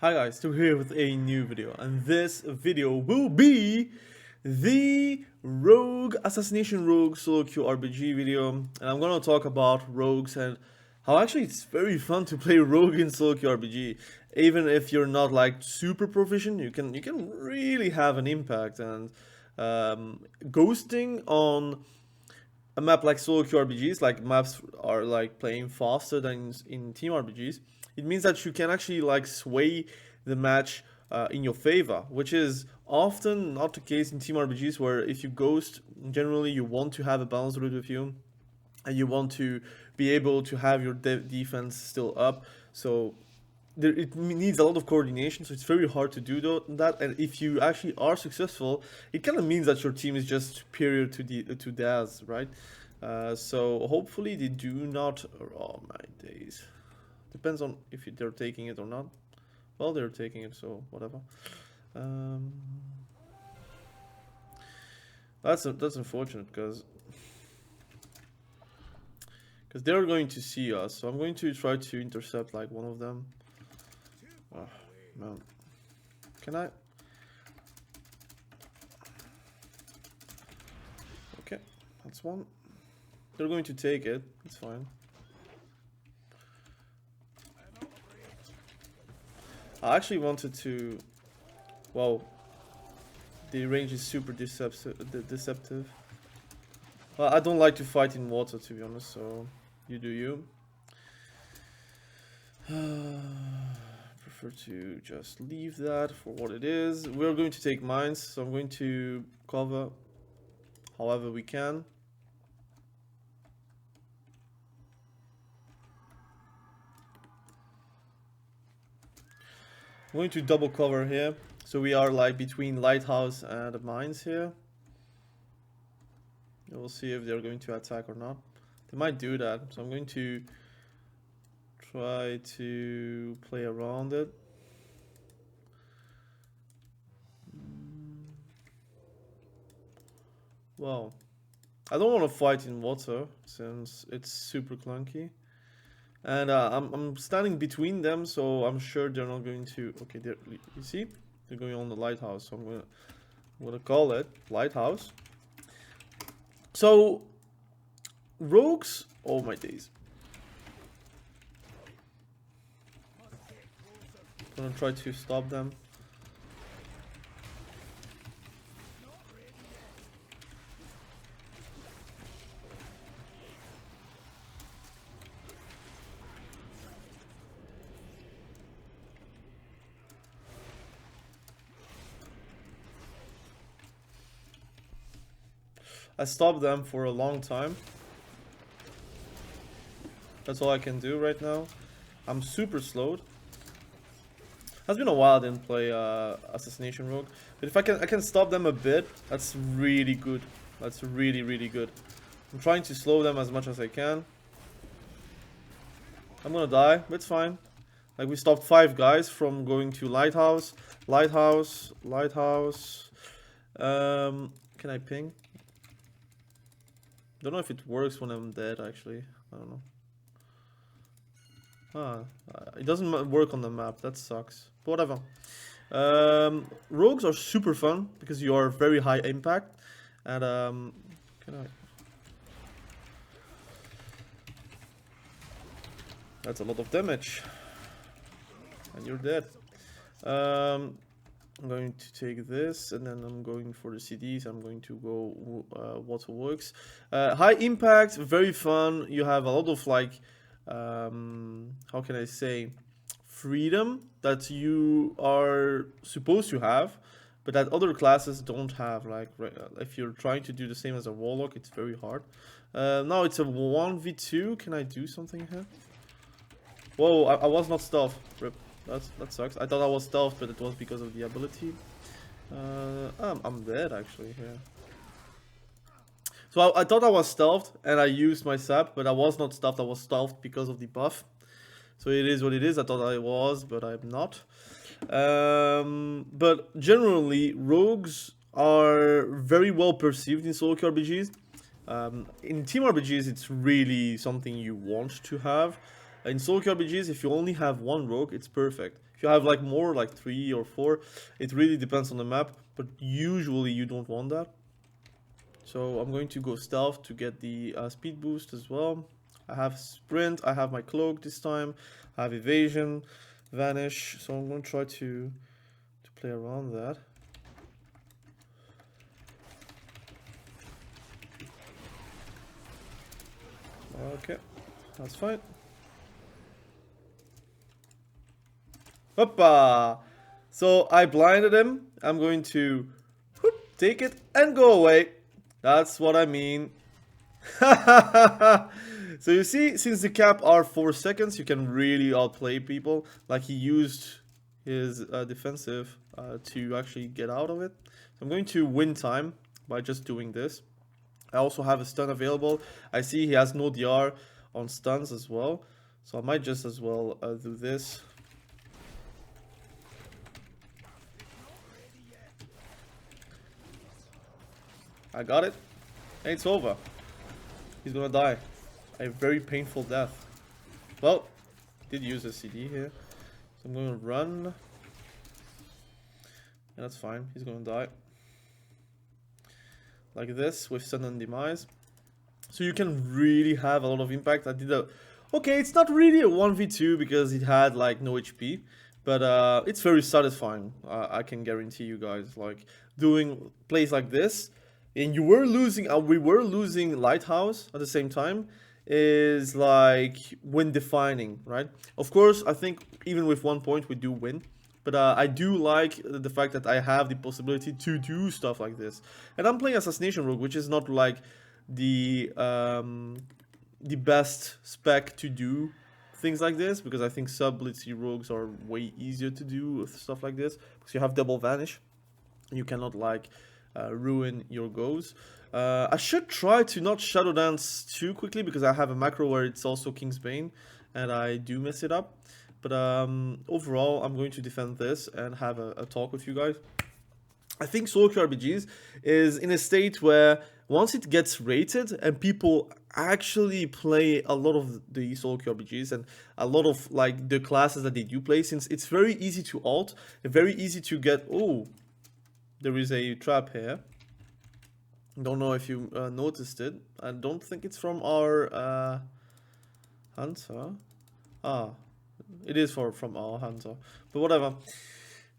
Hi guys, still here with a new video, and this video will be the Assassination Rogue SOLOQ RBG video, and I'm gonna talk about rogues and how actually it's very fun to play rogue in SOLOQ RBG. Even if you're not like super proficient, you can really have an impact. And ghosting on a map like SOLOQ RBGs, like maps are like playing faster than in team RBGs. It means that you can actually like sway the match in your favor, which is often not the case in team RBGs, where if you ghost, generally you want to have a balanced druid with you, and you want to be able to have your defense still up. So it needs a lot of coordination, so it's very hard to do that. And if you actually are successful, it kind of means that your team is just superior to theirs, right? So hopefully they do not. Oh my days! Depends on if they're taking it or not. Well, they're taking it, so whatever. That's unfortunate because they're going to see us. So I'm going to try to intercept like one of them. Oh, man. Can I? Okay, that's one. They're going to take it. It's fine. I actually wanted to. Wow. The range is super deceptive. Well, I don't like to fight in water, to be honest, so you do you. Prefer to just leave that for what it is. We're going to take mines, so I'm going to cover however we can. I'm going to double cover here, so we are like between lighthouse and the mines here. We'll see if they're going to attack or not. They might do that, so I'm going to try to play around it. Well, I don't want to fight in water since it's super clunky. And I'm standing between them, so I'm sure they're not going to. Okay, you see, they're going on the lighthouse. So I'm gonna call it lighthouse. So rogues, oh my days. I'm gonna try to stop them. I stopped them for a long time. That's all I can do right now. I'm super slowed. It's been a while I didn't play Assassination Rogue, but if I can stop them a bit, that's really good. That's really good. I'm trying to slow them as much as I can. I'm gonna die, but it's fine. Like, we stopped 5 guys from going to lighthouse. Can I ping? Don't know if it works when I'm dead, actually. I don't know. It doesn't work on the map. That sucks. But whatever. Rogues are super fun because you are very high impact. And can I? That's a lot of damage. And you're dead. I'm going to take this, and then I'm going for the CDs. I'm going to go Wotlk. High impact, very fun. You have a lot of like, how can I say, freedom that you are supposed to have, but that other classes don't have. Like, if you're trying to do the same as a warlock, it's very hard. Now it's a 1v2. Can I do something here? Whoa, I was not stealth. Rip. That sucks. I thought I was stealth, but it was because of the ability. I'm dead actually here. So I thought I was stealthed and I used my sap, but I was not stealthed. I was stealthed because of the buff. So it is what it is. I thought I was, but I'm not. But generally, rogues are very well perceived in SOLOQ RBGs. In team RBGs, it's really something you want to have. In SOLOQ RBGs, if you only have one rogue, it's perfect. If you have like more, like 3 or 4, it really depends on the map, but usually you don't want that. So I'm going to go stealth to get the speed boost as well. I have sprint, I have my cloak this time, I have evasion, vanish, so I'm going to try to play around that. Okay, that's fine. Hoppa! So I blinded him. I'm going to take it and go away. That's what I mean. So you see, since the cap are 4 seconds, you can really outplay people. Like he used his defensive to actually get out of it. So I'm going to win time by just doing this. I also have a stun available. I see he has no DR on stuns as well. So I might just as well do this. I got it. And it's over. He's gonna die. A very painful death. Well, did use a CD here. So I'm gonna run. And that's fine. He's gonna die. Like this with sudden demise. So you can really have a lot of impact. I did a... Okay, it's not really a 1v2 because it had like no HP. But it's very satisfying. I can guarantee you guys. Like doing plays like this. And you were losing... we were losing Lighthouse at the same time. Is like win defining, right? Of course, I think even with 1 point we do win. But I do like the fact that I have the possibility to do stuff like this. And I'm playing Assassination Rogue, which is not like the best spec to do things like this. Because I think subtlety rogues are way easier to do with stuff like this. Because you have double vanish. You cannot like ruin your goes. I should try to not shadowlands too quickly. Because I have a macro where it's also King's Bane. And I do mess it up. But overall, I'm going to defend this and have a talk with you guys. I think SOLOQ RBGs is in a state where once it gets rated and people actually play a lot of the SOLOQ RBGs and a lot of like the classes that they do play, since it's very easy to alt, very easy to get... Oh, there is a trap here. Don't know if you noticed it. I don't think it's from our hunter. Ah. It is from our hunter, but whatever.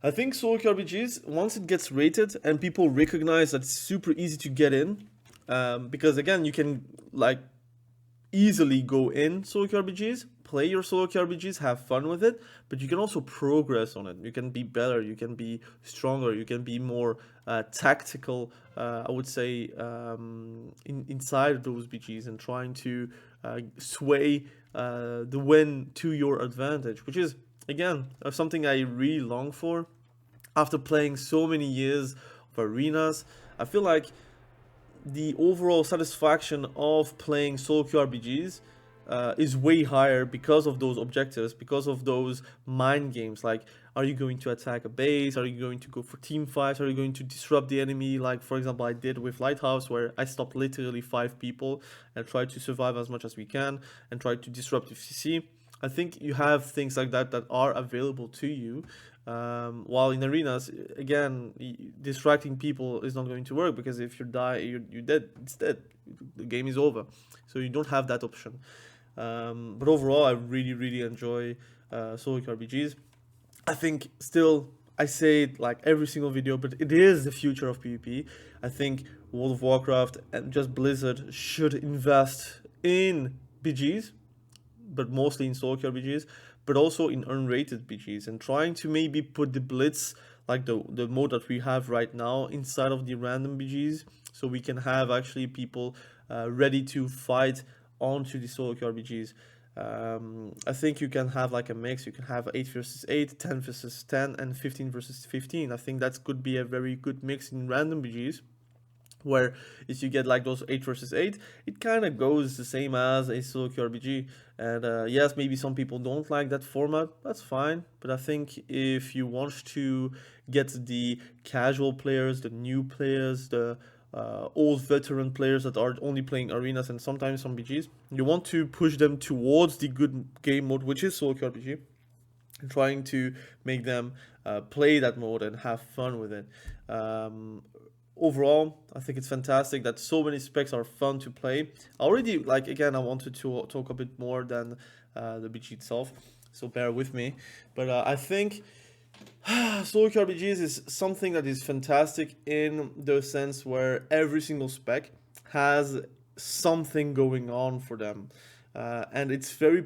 I think SOLOQ RBGs, once it gets rated and people recognize that it's super easy to get in, because again, you can like easily go in SOLOQ RBGs, play your SOLOQ RBGs, have fun with it, but you can also progress on it. You can be better, you can be stronger, you can be more tactical, I would say, inside those BGs and trying to sway the win to your advantage, which is, again, something I really long for. After playing so many years of arenas, I feel like the overall satisfaction of playing SOLOQ RBGs is way higher because of those objectives, because of those mind games. Like, are you going to attack a base? Are you going to go for team fights? Are you going to disrupt the enemy? Like, for example, I did with Lighthouse, where I stopped literally 5 people and tried to survive as much as we can and tried to disrupt FCC. I think you have things like that that are available to you. While in arenas, again, distracting people is not going to work, because if you die, you're dead. It's dead. The game is over. So you don't have that option. But overall, I really enjoy SOLOQ RBGs. I think still, I say it like every single video, but it is the future of PvP. I think World of Warcraft and just Blizzard should invest in BGs, but mostly in SOLOQ RBGs, but also in unrated BGs, and trying to maybe put the Blitz, like the mode that we have right now, inside of the random BGs, so we can have actually people ready to fight onto the SOLOQ RBGs. I think you can have like a mix. You can have 8 versus 8, 10 versus 10, and 15 versus 15. I think that could be a very good mix in random BGs, where if you get like those 8 versus 8, it kind of goes the same as a SOLOQ RBG. And yes, maybe some people don't like that format, that's fine. But I think if you want to get the casual players, the new players, the old veteran players that are only playing arenas and sometimes some BGs, you want to push them towards the good game mode, which is SOLOQ RBG. and trying to make them play that mode and have fun with it. Overall, I think it's fantastic that so many specs are fun to play. Already, like again, I wanted to talk a bit more than the BG itself, so bear with me. But I think SOLOQ RBGs is something that is fantastic in the sense where every single spec has something going on for them, and it's very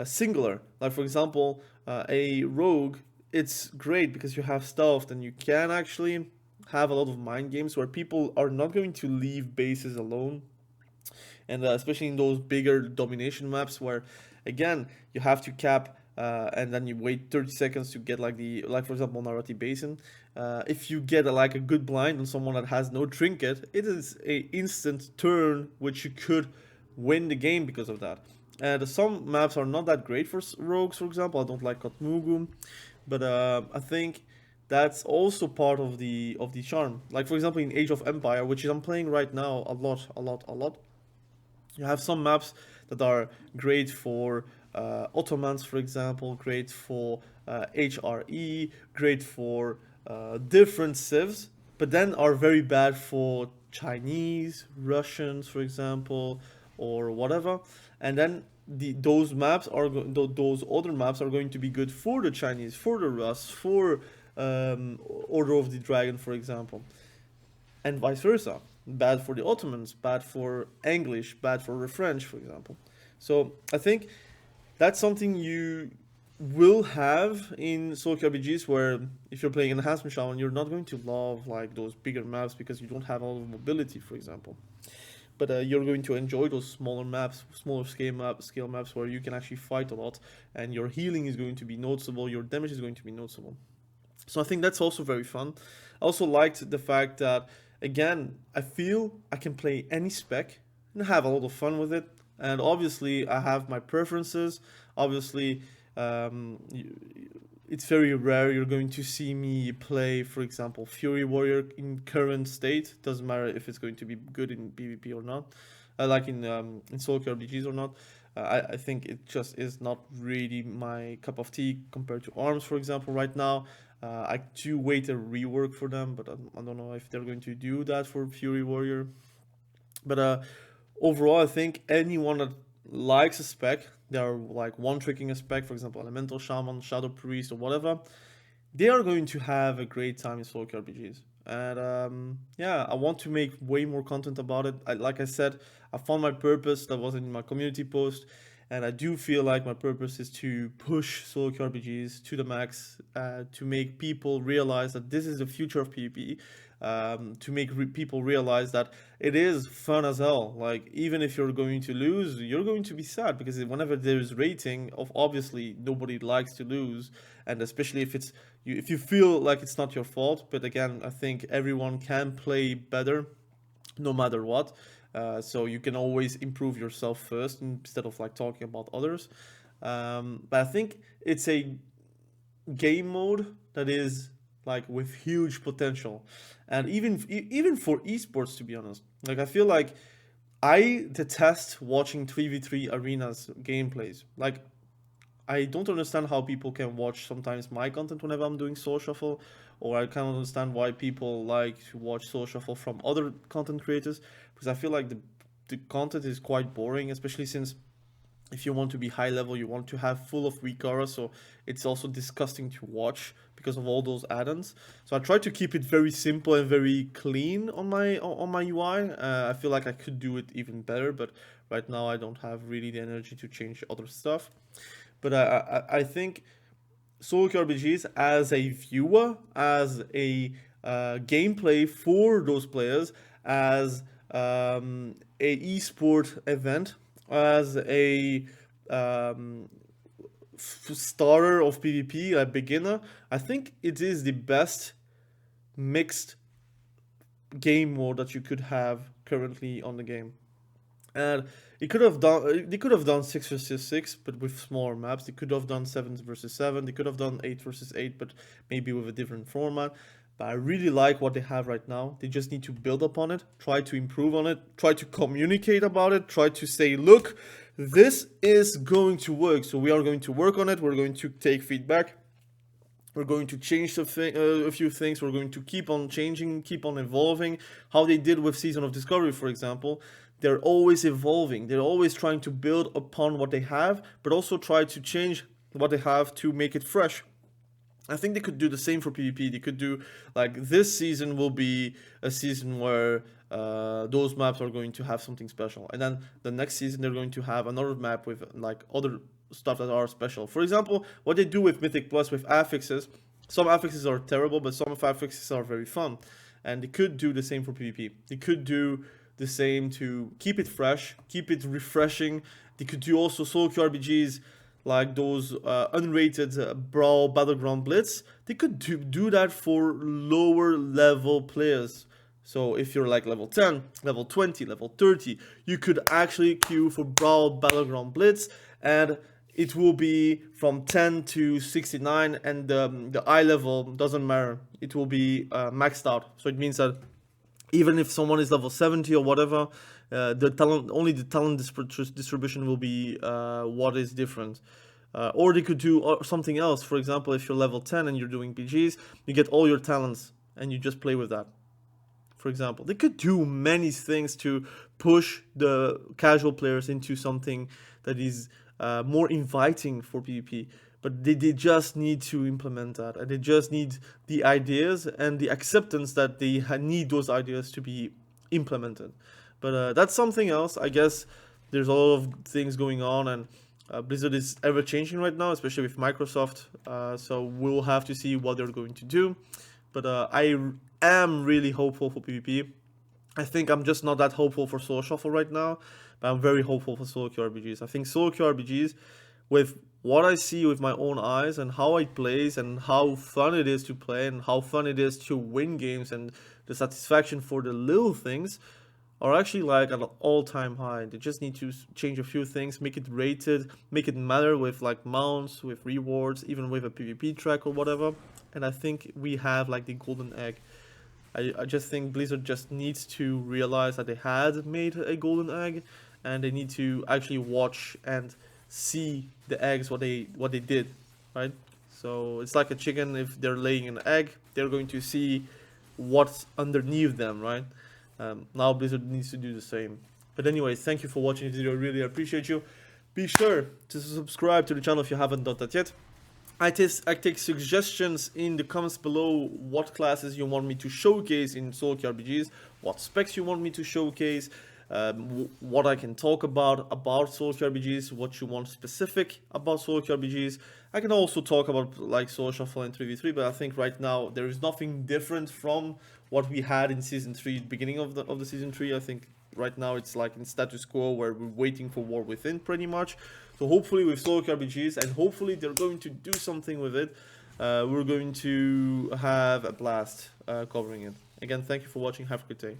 singular. Like for example, a rogue, it's great because you have stealth and you can actually have a lot of mind games where people are not going to leave bases alone, and especially in those bigger domination maps where again you have to cap and then you wait 30 seconds to get like for example Narati Basin. If you get like a good blind on someone that has no trinket, it is a instant turn which you could win the game because of that. And some maps are not that great for rogues, for example. I don't like Kotmugu, but I think that's also part of the charm. Like for example in Age of Empire, which I'm playing right now a lot. You have some maps that are great for Ottomans, for example, great for HRE, great for different civs, but then are very bad for Chinese, Russians, for example, or whatever. And then those those other maps are going to be good for the Chinese, for the Rus, for Order of the Dragon, for example, and vice versa. Bad for the Ottomans, bad for English, bad for the French, for example. So I think that's something you will have in SOLOQ RPGs, where if you're playing Enhancement Shaman, you're not going to love like those bigger maps because you don't have a lot of mobility, for example. But you're going to enjoy those smaller maps, smaller scale maps where you can actually fight a lot, and your healing is going to be noticeable, your damage is going to be noticeable. So I think that's also very fun. I also liked the fact that, again, I feel I can play any spec and have a lot of fun with it. And obviously, I have my preferences. Obviously, it's very rare you're going to see me play, for example, Fury Warrior in current state. Doesn't matter if it's going to be good in PvP or not, like in SOLOQ RPGs or not. I think it just is not really my cup of tea compared to ARMS, for example, right now. I do wait a rework for them, but I don't know if they're going to do that for Fury Warrior. But overall, I think anyone that likes a spec, they are like one-tricking a spec, for example, Elemental Shaman, Shadow Priest, or whatever, they are going to have a great time in SOLOQ RPGs. And yeah, I want to make way more content about it. Like I said, I found my purpose that was in my community post, and I do feel like my purpose is to push SOLOQ RPGs to the max, to make people realize that this is the future of PvP, to make people realize that it is fun as hell. Like, even if you're going to lose, you're going to be sad, because whenever there's rating, obviously nobody likes to lose, and especially if you feel like it's not your fault. But again, I think everyone can play better no matter what. So you can always improve yourself first instead of like talking about others. But I think it's a game mode that is like with huge potential, and even for esports, to be honest. Like, I feel like I detest watching 3v3 arenas gameplays. Like, I don't understand how people can watch sometimes my content whenever I'm doing Soul Shuffle, or I can't understand why people like to watch Soul Shuffle from other content creators, because I feel like the content is quite boring, especially since if you want to be high level, you want to have full of weak aura, so it's also disgusting to watch because of all those add-ons. So I try to keep it very simple and very clean on my UI. I feel like I could do it even better, but right now I don't have really the energy to change other stuff. But I think SOLOQ RPGs as a viewer, as a gameplay for those players, as a esport event, as a starter of PvP, a beginner, I think it is the best mixed game mode that you could have currently on the game. And they could have done 6 versus 6, but with smaller maps. They could have done 7 versus 7. They could have done 8 versus 8, but maybe with a different format. But I really like what they have right now. They just need to build upon it, try to improve on it, try to communicate about it, try to say, look, this is going to work. So we are going to work on it. We're going to take feedback. We're going to change a few things. We're going to keep on changing, keep on evolving. How they did with Season of Discovery, for example. They're always evolving. They're always trying to build upon what they have, but also try to change what they have to make it fresh. I think they could do the same for PvP. They could do, like, this season will be a season where those maps are going to have something special. And then the next season they're going to have another map with, like, other stuff that are special. For example, what they do with Mythic Plus with affixes. Some affixes are terrible, but some affixes are very fun. And they could do the same for PvP. They could do the same to keep it fresh, keep it refreshing. They could do also SOLOQ RBGs, like those unrated Brawl Battleground Blitz. They could do that for lower level players. So if you're like level 10, level 20, level 30, you could actually queue for Brawl Battleground Blitz, and it will be from 10 to 69, and the eye level doesn't matter. It will be maxed out. So it means that even if someone is level 70 or whatever, the talent distribution will be what is different. Or they could do something else. For example, if you're level 10 and you're doing PGs, you get all your talents and you just play with that. For example, they could do many things to push the casual players into something that is more inviting for PvP. But they just need to implement that, and they just need the ideas and the acceptance that they need those ideas to be implemented. But that's something else. I guess there's a lot of things going on, and Blizzard is ever changing right now, especially with Microsoft. So we'll have to see what they're going to do. But I am really hopeful for PvP. I think I'm just not that hopeful for Solo Shuffle right now, but I'm very hopeful for SOLOQ RBGs. I think SOLOQ RBGs, with what I see with my own eyes and how it plays and how fun it is to play and how fun it is to win games and the satisfaction for the little things, are actually like at an all-time high. They just need to change a few things, make it rated, make it matter with like mounts, with rewards, even with a PvP track or whatever. And I think we have like the golden egg. I just think Blizzard just needs to realize that they had made a golden egg, and they need to actually watch and see the eggs, what they did, right? So it's like a chicken. If they're laying an egg, they're going to see what's underneath them, right? Now Blizzard needs to do the same. But anyway, thank you for watching this video. I really appreciate you. Be sure to subscribe to the channel if you haven't done that yet. I take suggestions in the comments below what classes you want me to showcase in SOLOQ RBGs, what specs you want me to showcase, what I can talk about SOLOQ RBGs, what you want specific about SOLOQ RBGs. I can also talk about like Solo Shuffle and 3v3, but I think right now there is nothing different from what we had in Season 3, beginning of the Season 3. I think right now it's like in status quo where we're waiting for War Within pretty much. So hopefully with SOLOQ RBGs, and hopefully they're going to do something with it, we're going to have a blast covering it. Again, thank you for watching. Have a good day.